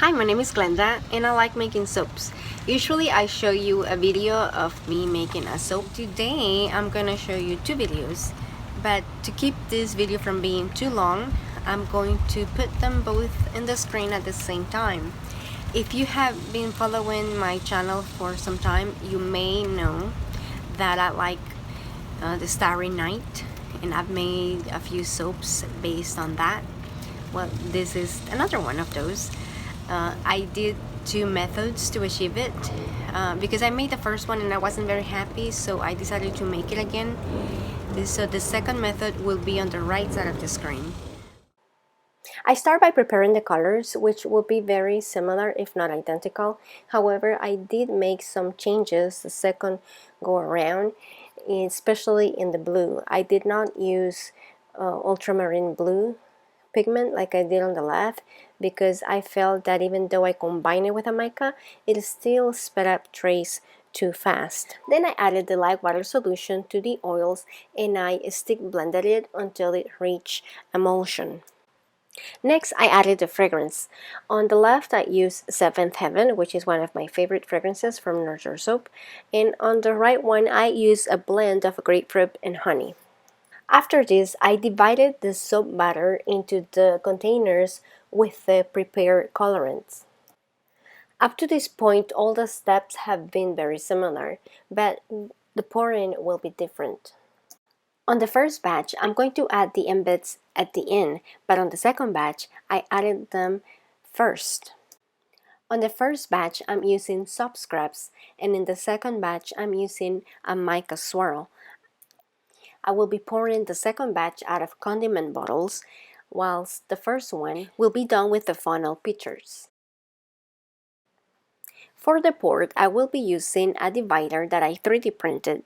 Hi, my name is Glenda and I like making soaps. Usually I show you a video of me making a soap. Today I'm gonna show you two videos, but to keep this video from being too long, I'm going to put them both in the screen at the same time. If you have been following my channel for some time, you may know that I like the Starry Night, and I've made a few soaps based on that. Well, this is another one of those. I did two methods to achieve it because I made the first one and I wasn't very happy, so I decided to make it again. So the second method will be on the right side of the screen. I start by preparing the colors, which will be very similar if not identical. However, I did make some changes the second go around, especially in the blue. I did not use ultramarine blue pigment like I did on the left, because I felt that even though I combine it with a mica, it still sped up trace too fast. Then I added the light water solution to the oils and I stick blended it until it reached emulsion. Next, I added the fragrance. On the left, I used Seventh Heaven, which is one of my favorite fragrances from Nurture Soap, and on the right one, I used a blend of grapefruit and honey. After this, I divided the soap batter into the containers with the prepared colorants. Up to this point, all the steps have been very similar, but the pouring will be different. On the first batch, I'm going to add the embeds at the end, but on the second batch, I added them first. On the first batch, I'm using soap scraps, and in the second batch, I'm using a mica swirl. I will be pouring the second batch out of condiment bottles, whilst the first one will be done with the funnel pitchers. For the port, I will be using a divider that I 3D printed,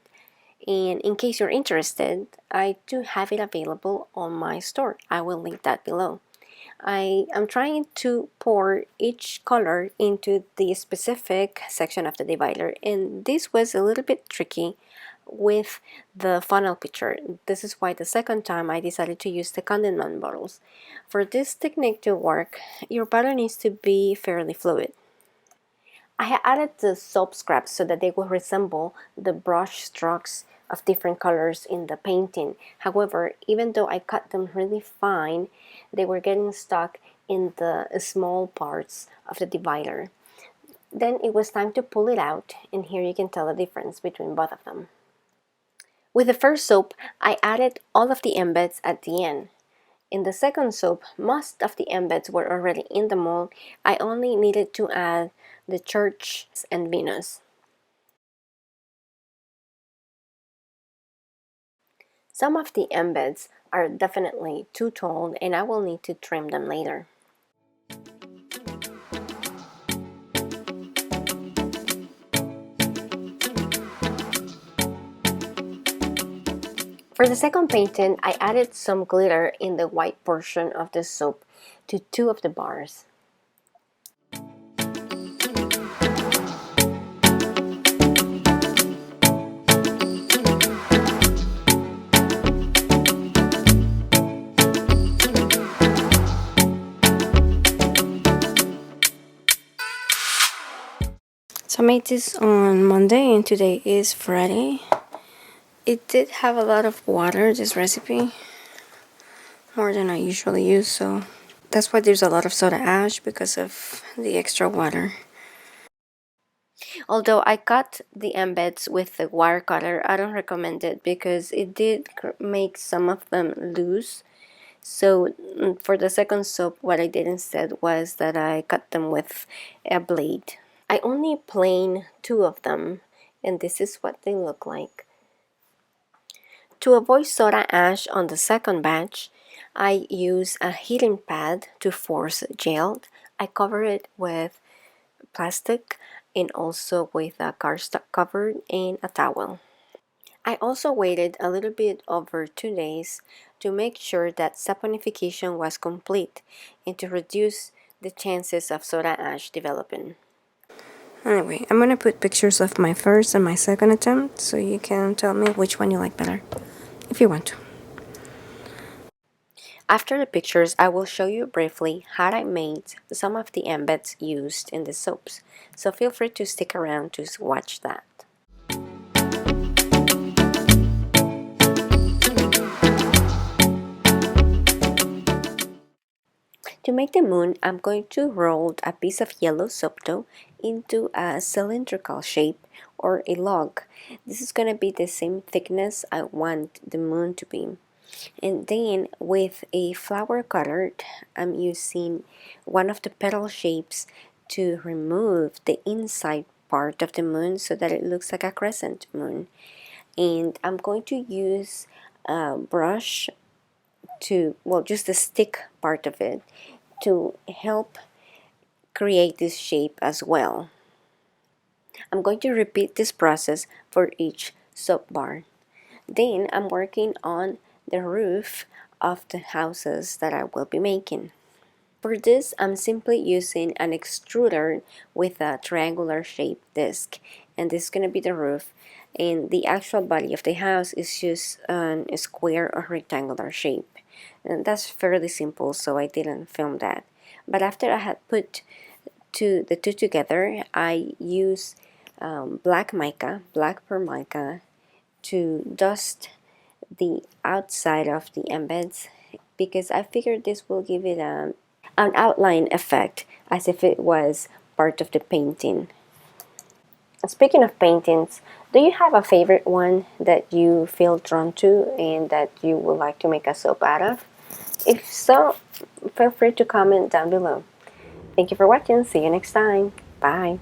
and in case you're interested, I do have it available on my store. I will link that below. I am trying to pour each color into the specific section of the divider, and this was a little bit tricky with the funnel pitcher. This is why the second time I decided to use the condiment bottles. For this technique to work, your batter needs to be fairly fluid. I have added the soap scraps so that they will resemble the brush strokes of different colors in the painting. However, even though I cut them really fine, they were getting stuck in the small parts of the divider. Then it was time to pull it out, and here you can tell the difference between both of them. With the first soap, I added all of the embeds at the end. In the second soap, most of the embeds were already in the mold. I only needed to add the Church and Venus. Some of the embeds are definitely too tall and I will need to trim them later. For the second painting, I added some glitter in the white portion of the soap to two of the bars. So I made this on Monday and today is Friday. It did have a lot of water, this recipe, more than I usually use, so that's why there's a lot of soda ash, because of the extra water. Although I cut the embeds with the wire cutter, I don't recommend it because it did make some of them loose. So for the second soap, what I did instead was that I cut them with a blade. I only plane two of them, and this is what they look like. To avoid soda ash on the second batch, I use a heating pad to force gel. I cover it with plastic and also with a cardstock cover and a towel. I also waited a little bit over 2 days to make sure that saponification was complete and to reduce the chances of soda ash developing. Anyway, I'm gonna put pictures of my first and my second attempt so you can tell me which one you like better, if you want to. After the pictures, I will show you briefly how I made some of the embeds used in the soaps, so feel free to stick around to watch that. To make the moon, I'm going to roll a piece of yellow soap dough into a cylindrical shape or a log. This is going to be the same thickness I want the moon to be. And then with a flower cutter, I'm using one of the petal shapes to remove the inside part of the moon so that it looks like a crescent moon. And I'm going to use a brush to, well, just the stick part of it to help create this shape as well. I'm going to repeat this process for each soap bar. Then I'm working on the roof of the houses that I will be making. For this, I'm simply using an extruder with a triangular shaped disc, and this is going to be the roof, and the actual body of the house is just a square or rectangular shape. And that's fairly simple, so I didn't film that. But after I had put the two together, I use black mica, black per mica, to dust the outside of the embeds because I figured this will give it an outline effect as if it was part of the painting. Speaking of paintings, do you have a favorite one that you feel drawn to and that you would like to make a soap out of? If so, feel free to comment down below. Thank you for watching. See you next time. Bye.